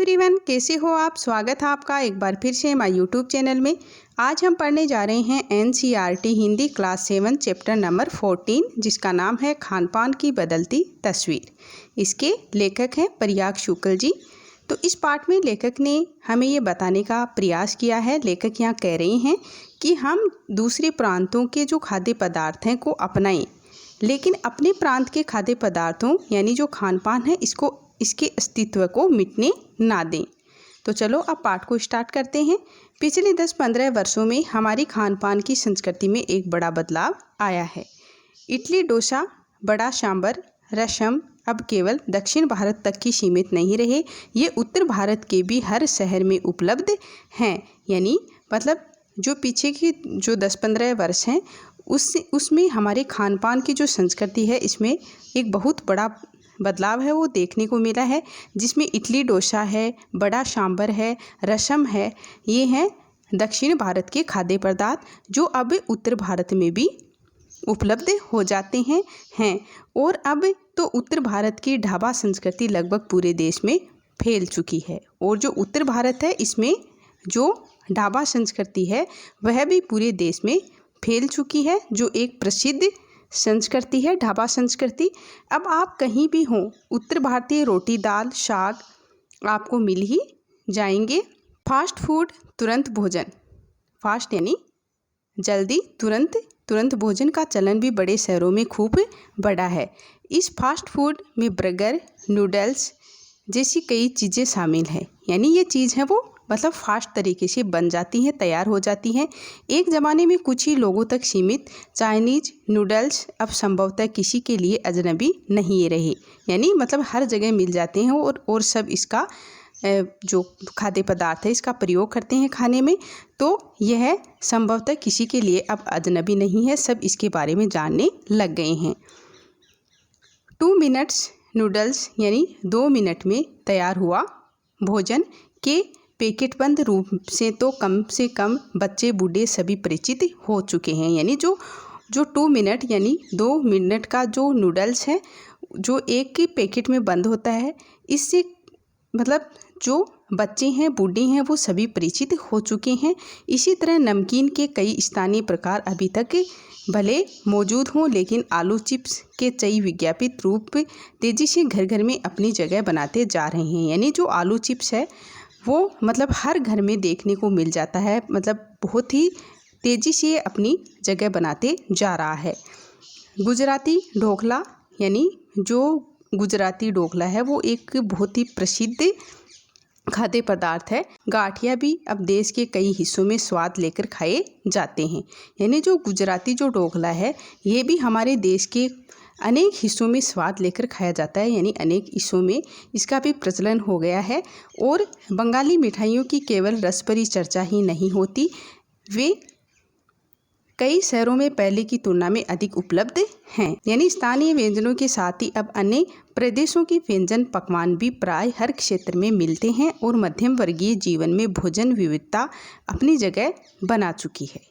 Everyone, कैसे हो आप। स्वागत है आपका एक बार फिर से हमारे यूट्यूब चैनल में। आज हम पढ़ने जा रहे हैं NCERT Hindi class 7 chapter number 14, जिसका नाम है खान पान की बदलती तस्वीर। इसके लेखक हैं प्रयाग शुक्ल जी। तो इस पाठ में लेखक ने हमें ये बताने का प्रयास किया है। लेखक यहाँ कह रहे हैं कि हम दूसरे प्रांतों के जो खाद्य पदार्थ हैं को अपनाएं, लेकिन अपने प्रांत के खाद्य पदार्थों यानी जो खान पान है इसके अस्तित्व को मिटने ना दें। तो चलो अब पाठ को स्टार्ट करते हैं। पिछले 10-15 वर्षों में हमारी खान पान की संस्कृति में एक बड़ा बदलाव आया है। इडली, डोसा, बड़ा सांभर, रसम अब केवल दक्षिण भारत तक ही सीमित नहीं रहे, ये उत्तर भारत के भी हर शहर में उपलब्ध हैं। यानी मतलब जो पीछे की जो 10-15 वर्ष हैं उसमें हमारे खान पान की जो संस्कृति है इसमें एक बहुत बड़ा बदलाव है वो देखने को मिला है, जिसमें इडली, डोसा है, बड़ा सांभर है, रसम है, ये हैं दक्षिण भारत के खाद्य पदार्थ जो अब उत्तर भारत में भी उपलब्ध हो जाते हैं। और अब तो उत्तर भारत की ढाबा संस्कृति लगभग पूरे देश में फैल चुकी है। और जो उत्तर भारत है इसमें जो ढाबा संस्कृति है वह भी पूरे देश में फैल चुकी है, जो एक प्रसिद्ध संस्कृति है ढाबा संस्कृति। अब आप कहीं भी हों, उत्तर भारतीय रोटी, दाल, साग आपको मिल ही जाएंगे। फास्ट फूड, तुरंत भोजन, फास्ट यानी जल्दी, तुरंत भोजन का चलन भी बड़े शहरों में खूब बढ़ा है। इस फास्ट फूड में बर्गर, नूडल्स जैसी कई चीज़ें शामिल हैं। यानी ये चीज़ है वो मतलब फास्ट तरीके से बन जाती हैं, तैयार हो जाती हैं। एक ज़माने में कुछ ही लोगों तक सीमित चाइनीज़ नूडल्स अब संभवतः किसी के लिए अजनबी नहीं रहे। यानी मतलब हर जगह मिल जाते हैं और सब इसका जो खाद्य पदार्थ है इसका प्रयोग करते हैं खाने में। तो यह संभवतः किसी के लिए अब अजनबी नहीं है, सब इसके बारे में जानने लग गए हैं। 2 मिनट्स नूडल्स यानी 2 मिनट में तैयार हुआ भोजन के पैकेट बंद रूप से कम बच्चे, बूढ़े सभी परिचित हो चुके हैं। यानी जो 2 मिनट यानी 2 मिनट का जो नूडल्स है जो एक ही पैकेट में बंद होता है, इससे मतलब जो बच्चे हैं, बूढ़े हैं, वो सभी परिचित हो चुके हैं। इसी तरह नमकीन के कई स्थानीय प्रकार अभी तक भले मौजूद हों, लेकिन आलू चिप्स के कई विज्ञापित रूप तेज़ी से घर घर में अपनी जगह बनाते जा रहे हैं। यानी जो आलू चिप्स है वो मतलब हर घर में देखने को मिल जाता है, मतलब बहुत ही तेज़ी से अपनी जगह बनाते जा रहा है। गुजराती ढोकला यानी जो गुजराती ढोकला है वो एक बहुत ही प्रसिद्ध खाद्य पदार्थ है। गाठिया भी अब देश के कई हिस्सों में स्वाद लेकर खाए जाते हैं। यानी जो गुजराती जो ढोकला है ये भी हमारे देश के अनेक हिस्सों में स्वाद लेकर खाया जाता है। यानी अनेक हिस्सों में इसका भी प्रचलन हो गया है। और बंगाली मिठाइयों की केवल रसभरी चर्चा ही नहीं होती, वे कई शहरों में पहले की तुलना में अधिक उपलब्ध हैं। यानी स्थानीय व्यंजनों के साथ ही अब अन्य प्रदेशों के व्यंजन पकवान भी प्राय हर क्षेत्र में मिलते हैं और मध्यम वर्गीय जीवन में भोजन विविधता अपनी जगह बना चुकी है।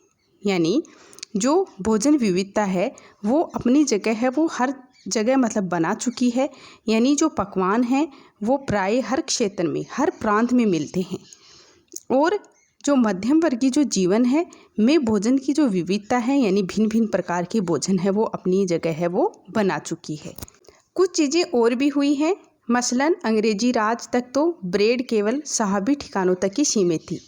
यानी जो भोजन विविधता है वो अपनी जगह है, वो हर जगह मतलब बना चुकी है। यानी जो पकवान हैं वो प्राय हर क्षेत्र में, हर प्रांत में मिलते हैं। और जो मध्यम वर्गीय जो जीवन है में भोजन की जो विविधता है यानी भिन्न भिन्न प्रकार के भोजन है वो अपनी जगह है वो बना चुकी है। कुछ चीज़ें और भी हुई हैं। मसलन अंग्रेजी राज तक तो ब्रेड केवल साहबी ठिकानों तक ही सीमित थी।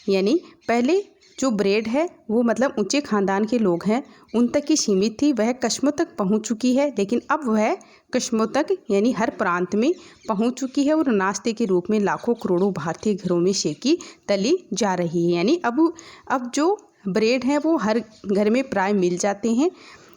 यानी पहले जो ब्रेड है वो मतलब ऊंचे खानदान के लोग हैं उन तक ही सीमित थी, वह कस्मों तक पहुंच चुकी है। लेकिन अब वह कस्मों तक यानी हर प्रांत में पहुंच चुकी है और नाश्ते के रूप में लाखों करोड़ों भारतीय घरों में सेकी तली जा रही है। यानी अब जो ब्रेड है वो हर घर में प्राय मिल जाते हैं।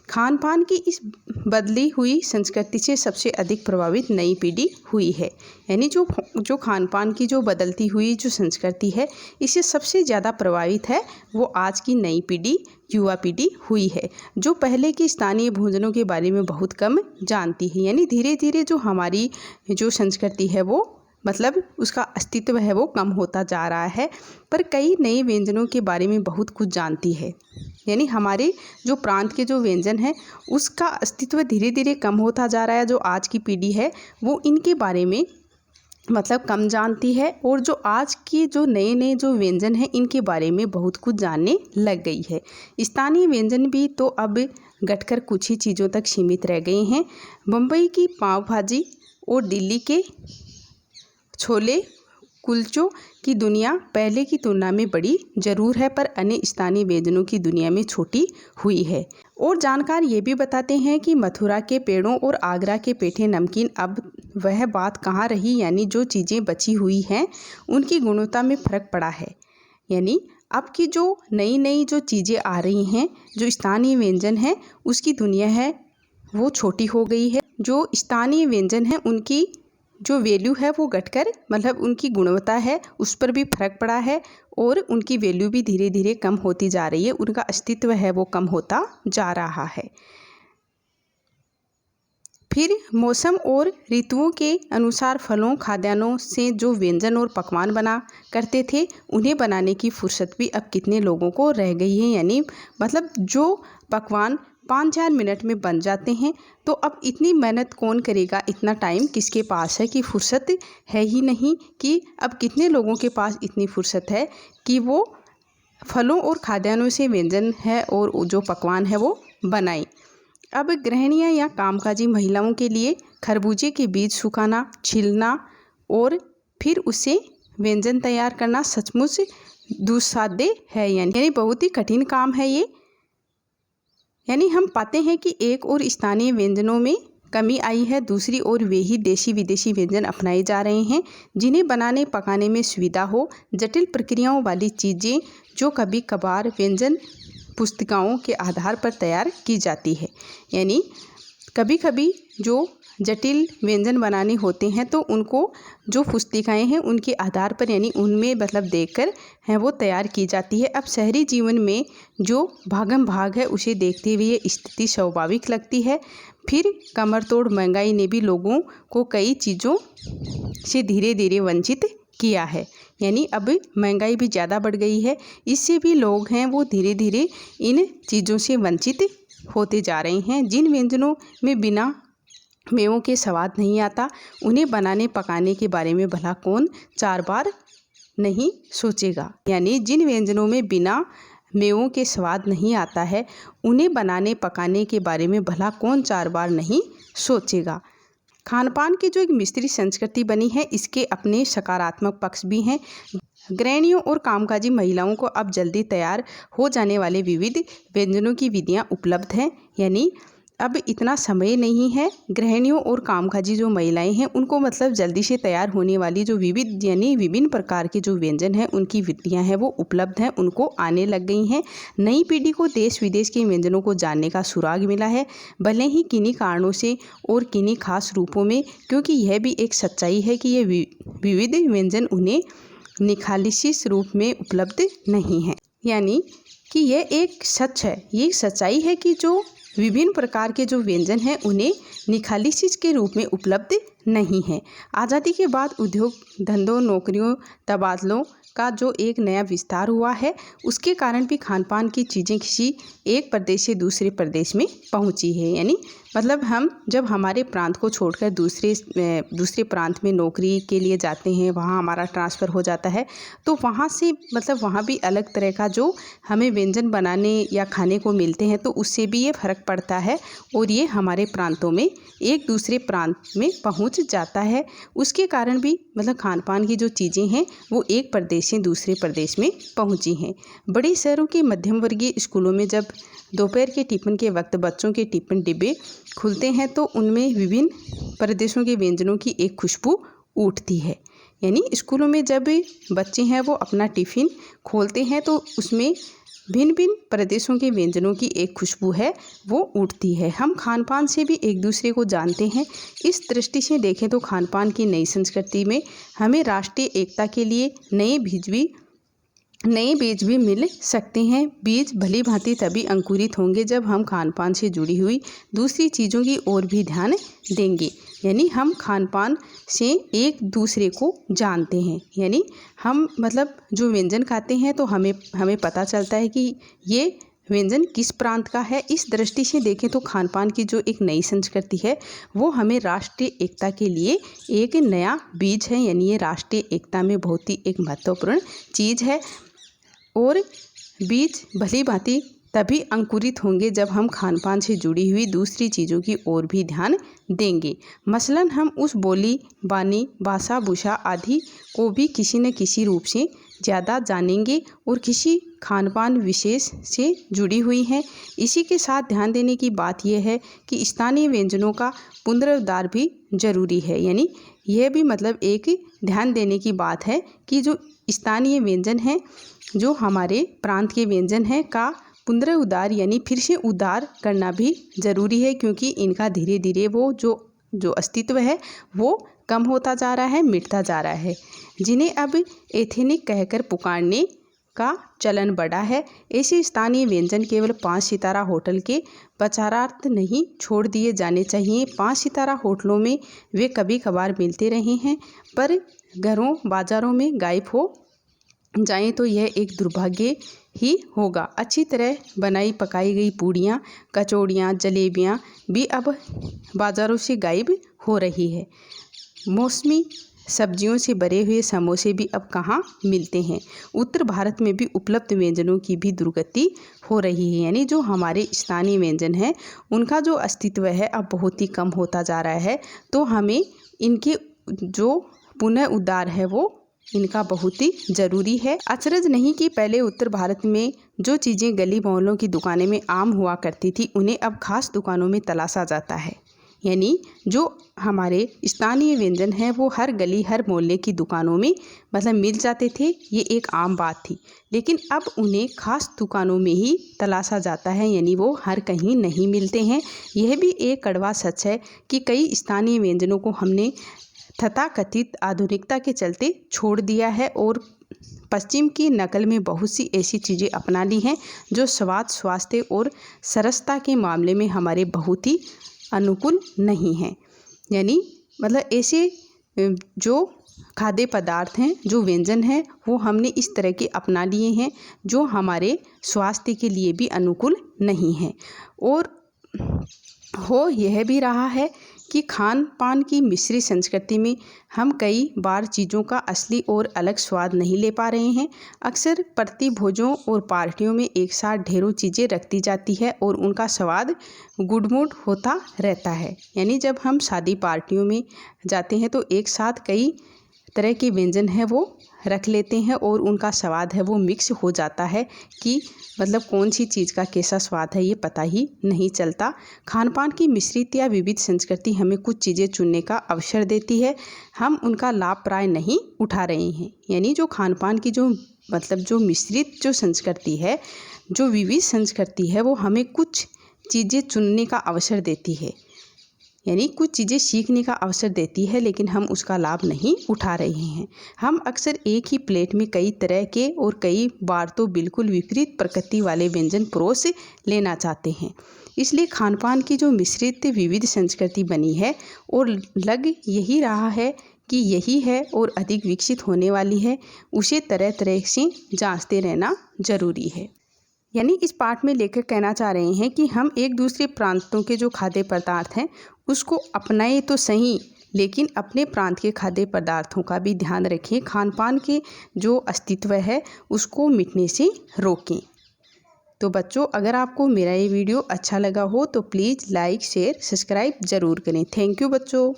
खान पान की इस बदली हुई संस्कृति से सबसे अधिक प्रभावित नई पीढ़ी हुई है। यानी जो खान पान की जो बदलती हुई जो संस्कृति है इससे सबसे ज़्यादा प्रभावित है वो आज की नई पीढ़ी, युवा पीढ़ी हुई है, जो पहले के स्थानीय भोजनों के बारे में बहुत कम जानती है। यानी धीरे धीरे जो हमारी जो संस्कृति है वो मतलब उसका अस्तित्व है वो कम होता जा रहा है, पर कई नए व्यंजनों के बारे में बहुत कुछ जानती है। यानी हमारे जो प्रांत के जो व्यंजन हैं उसका अस्तित्व धीरे धीरे कम होता जा रहा है। जो आज की पीढ़ी है वो इनके बारे में मतलब कम जानती है और जो आज के जो नए नए जो व्यंजन हैं इनके बारे में बहुत कुछ जानने लग गई है। स्थानीय व्यंजन भी तो अब घटकर कुछ ही चीज़ों तक सीमित रह गए हैं। मुंबई की पाव भाजी और दिल्ली के छोले कुलचों की दुनिया पहले की तुलना में बड़ी ज़रूर है, पर अन्य स्थानीय व्यंजनों की दुनिया में छोटी हुई है। और जानकार ये भी बताते हैं कि मथुरा के पेड़ों और आगरा के पेठे नमकीन अब वह बात कहाँ रही, यानी जो चीज़ें बची हुई हैं उनकी गुणवत्ता में फ़र्क पड़ा है। यानी अब की जो नई नई जो चीज़ें आ रही हैं, जो स्थानीय व्यंजन है उसकी दुनिया है वो छोटी हो गई है। जो स्थानीय व्यंजन है उनकी जो वैल्यू है वो घटकर मतलब उनकी गुणवत्ता है उस पर भी फर्क पड़ा है और उनकी वैल्यू भी धीरे धीरे कम होती जा रही है, उनका अस्तित्व है वो कम होता जा रहा है। फिर मौसम और ऋतुओं के अनुसार फलों खाद्यान्नों से जो व्यंजन और पकवान बना करते थे उन्हें बनाने की फुर्सत भी अब कितने लोगों को रह गई है। यानी मतलब जो पकवान 5-4 मिनट में बन जाते हैं, तो अब इतनी मेहनत कौन करेगा, इतना टाइम किसके पास है कि फुर्सत है ही नहीं कि अब कितने लोगों के पास इतनी फुर्सत है कि वो फलों और खाद्यान्नों से व्यंजन है और जो पकवान है वो बनाएं। अब गृहिणियाँ या कामकाजी महिलाओं के लिए खरबूजे के बीज सुखाना, छीलना और फिर उसे व्यंजन तैयार करना सचमुच दुस्साध्य है, यानी बहुत ही कठिन काम है ये। यानी हम पाते हैं कि एक और स्थानीय व्यंजनों में कमी आई है, दूसरी ओर वे ही देशी विदेशी व्यंजन अपनाए जा रहे हैं जिन्हें बनाने पकाने में सुविधा हो। जटिल प्रक्रियाओं वाली चीज़ें जो कभी कभार व्यंजन पुस्तिकाओं के आधार पर तैयार की जाती है। यानी कभी कभी जो जटिल व्यंजन बनाने होते हैं तो उनको जो पुस्तिकाएं हैं उनके आधार पर यानी उनमें मतलब देखकर है वो तैयार की जाती है। अब शहरी जीवन में जो भागम भाग है उसे देखते हुए ये स्थिति स्वाभाविक लगती है। फिर कमर तोड़ महंगाई ने भी लोगों को कई चीज़ों से धीरे धीरे वंचित किया है। यानी अब महंगाई भी ज़्यादा बढ़ गई है, इससे भी लोग हैं वो धीरे धीरे इन चीज़ों से वंचित होते जा रहे हैं। जिन व्यंजनों में बिना मेवों के स्वाद नहीं आता उन्हें बनाने पकाने के बारे में भला कौन 4 बार नहीं सोचेगा। यानी जिन व्यंजनों में बिना मेवों के स्वाद नहीं आता है उन्हें बनाने पकाने के बारे में भला कौन 4 बार नहीं सोचेगा। खान पान की जो एक मिश्रित संस्कृति बनी है इसके अपने सकारात्मक पक्ष भी हैं। गृहिणियों और कामकाजी महिलाओं को अब जल्दी तैयार हो जाने वाले विविध व्यंजनों की विधियां उपलब्ध हैं। यानी अब इतना समय नहीं है। गृहिणियों और कामकाजी जो महिलाएं हैं उनको मतलब जल्दी से तैयार होने वाली जो विविध यानी विभिन्न प्रकार के जो व्यंजन हैं उनकी विधियां हैं वो उपलब्ध हैं, उनको आने लग गई हैं। नई पीढ़ी को देश विदेश के व्यंजनों को जानने का सुराग मिला है, भले ही किन्हीं कारणों से और किन्हीं खास रूपों में, क्योंकि यह भी एक सच्चाई है कि ये विविध व्यंजन उन्हें निखालस रूप में उपलब्ध नहीं है। यानी कि यह एक सच है, ये सच्चाई है कि जो विभिन्न प्रकार के जो व्यंजन हैं उन्हें निखालस के रूप में उपलब्ध नहीं है। आज़ादी के बाद उद्योग धंधों नौकरियों तबादलों का जो एक नया विस्तार हुआ है उसके कारण भी खान पान की चीज़ें किसी एक प्रदेश से दूसरे प्रदेश में पहुंची है। यानी मतलब हम जब हमारे प्रांत को छोड़कर दूसरे प्रांत में नौकरी के लिए जाते हैं, वहाँ हमारा ट्रांसफ़र हो जाता है, तो वहाँ से मतलब वहाँ भी अलग तरह का जो हमें व्यंजन बनाने या खाने को मिलते हैं तो उससे भी ये फ़र्क पड़ता है और ये हमारे प्रांतों में एक दूसरे प्रांत में पहुँच जाता है। उसके कारण भी मतलब खान पान की जो चीज़ें हैं वो एक प्रदेश से दूसरे प्रदेश में पहुँची हैं। बड़े शहरों के मध्यम वर्गीय स्कूलों में जब दोपहर के टिफ़िन के वक्त बच्चों के टिफ़िन डिब्बे खुलते हैं तो उनमें विभिन्न प्रदेशों के व्यंजनों की एक खुशबू उठती है। यानी स्कूलों में जब बच्चे हैं वो अपना टिफ़िन खोलते हैं तो उसमें भिन्न भिन्न प्रदेशों के व्यंजनों की एक खुशबू है वो उठती है। हम खान पान से भी एक दूसरे को जानते हैं। इस दृष्टि से देखें तो खान पान की नई संस्कृति में हमें राष्ट्रीय एकता के लिए नए बीज भी मिल सकते हैं। बीज भली भांति तभी अंकुरित होंगे जब हम खान पान से जुड़ी हुई दूसरी चीज़ों की ओर भी ध्यान देंगे। यानी हम खान पान से एक दूसरे को जानते हैं। यानी हम मतलब जो व्यंजन खाते हैं तो हमें पता चलता है कि ये व्यंजन किस प्रांत का है। इस दृष्टि से देखें तो खान पान की जो एक नई संस्कृति है वो हमें राष्ट्रीय एकता के लिए एक नया बीज है, यानी ये राष्ट्रीय एकता में बहुत ही एक महत्वपूर्ण चीज़ है। और बीज भली भांति तभी अंकुरित होंगे जब हम खान पान से जुड़ी हुई दूसरी चीज़ों की ओर भी ध्यान देंगे। मसलन हम उस बोली बानी भाषा भूषा आदि को भी किसी न किसी रूप से ज़्यादा जानेंगे और किसी खान पान विशेष से जुड़ी हुई हैं। इसी के साथ ध्यान देने की बात यह है कि स्थानीय व्यंजनों का पुनरुद्धार भी जरूरी है, यानी यह भी मतलब एक ध्यान देने की बात है कि जो स्थानीय व्यंजन हैं, जो हमारे प्रांत के व्यंजन हैं का पुनरुद्धार यानी फिर से उद्धार करना भी ज़रूरी है, क्योंकि इनका धीरे धीरे वो जो अस्तित्व है वो कम होता जा रहा है, मिटता जा रहा है, जिन्हें अब एथेनिक कहकर पुकारने का चलन बढ़ा है। ऐसे स्थानीय व्यंजन केवल 5 सितारा होटल के प्रचारार्थ नहीं छोड़ दिए जाने चाहिए। 5 सितारा होटलों में वे कभी कभार मिलते रहे हैं, पर घरों बाज़ारों में गायब हो जाएं तो यह एक दुर्भाग्य ही होगा। अच्छी तरह बनाई पकाई गई पूड़ियाँ, कचौड़ियाँ, जलेबियाँ भी अब बाज़ारों से गायब हो रही है। मौसमी सब्जियों से भरे हुए समोसे भी अब कहाँ मिलते हैं। उत्तर भारत में भी उपलब्ध व्यंजनों की भी दुर्गति हो रही है, यानी जो हमारे स्थानीय व्यंजन हैं उनका जो अस्तित्व है अब बहुत ही कम होता जा रहा है। तो हमें इनके जो पुनः उद्धार है वो इनका बहुत ही ज़रूरी है। अचरज नहीं कि पहले उत्तर भारत में जो चीज़ें गली मोहल्लों की दुकानें में आम हुआ करती थी उन्हें अब खास दुकानों में तलाशा जाता है, यानी जो हमारे स्थानीय व्यंजन हैं वो हर गली हर मोहल्ले की दुकानों में मतलब मिल जाते थे, ये एक आम बात थी। लेकिन अब उन्हें खास दुकानों में ही तलाशा जाता है, यानी वो हर कहीं नहीं मिलते हैं। यह भी एक कड़वा सच है कि कई स्थानीय व्यंजनों को हमने तथाकथित आधुनिकता के चलते छोड़ दिया है और पश्चिम की नकल में बहुत सी ऐसी चीज़ें अपना ली हैं जो स्वाद, स्वास्थ्य और सरसता के मामले में हमारे बहुत ही अनुकूल नहीं हैं। यानी मतलब ऐसे जो खाद्य पदार्थ हैं, जो व्यंजन हैं, वो हमने इस तरह के अपना लिए हैं जो हमारे स्वास्थ्य के लिए भी अनुकूल नहीं हैं। और हो यह भी रहा है कि खान पान की मिश्रित संस्कृति में हम कई बार चीज़ों का असली और अलग स्वाद नहीं ले पा रहे हैं। अक्सर प्रतिभोजों और पार्टियों में एक साथ ढेरों चीज़ें रखती जाती है और उनका स्वाद गुडमुड होता रहता है। यानी जब हम शादी पार्टियों में जाते हैं तो एक साथ कई तरह के व्यंजन हैं वो रख लेते हैं और उनका स्वाद है वो मिक्स हो जाता है कि मतलब कौन सी चीज़ का कैसा स्वाद है ये पता ही नहीं चलता। खान पान की मिश्रित या विविध संस्कृति हमें कुछ चीज़ें चुनने का अवसर देती है, हम उनका लाभ प्राय नहीं उठा रहे हैं। यानी जो खान पान की जो मतलब जो मिश्रित जो संस्कृति है, जो विविध संस्कृति है, वो हमें कुछ चीज़ें चुनने का अवसर देती है, यानी कुछ चीज़ें सीखने का अवसर देती है, लेकिन हम उसका लाभ नहीं उठा रहे हैं। हम अक्सर एक ही प्लेट में कई तरह के और कई बार तो बिल्कुल विपरीत प्रकृति वाले व्यंजन परोस लेना चाहते हैं। इसलिए खान पान की जो मिश्रित विविध संस्कृति बनी है और लग यही रहा है कि यही है और अधिक विकसित होने वाली है, उसे तरह तरह से जांचते रहना ज़रूरी है। यानी इस पाठ में लेखक कहना चाह रहे हैं कि हम एक दूसरे प्रांतों के जो खाद्य पदार्थ हैं उसको अपनाएं तो सही, लेकिन अपने प्रांत के खाद्य पदार्थों का भी ध्यान रखें। खान पान के जो अस्तित्व है उसको मिटने से रोकें। तो बच्चों, अगर आपको मेरा ये वीडियो अच्छा लगा हो तो प्लीज़ लाइक शेयर सब्सक्राइब ज़रूर करें। थैंक यू बच्चों।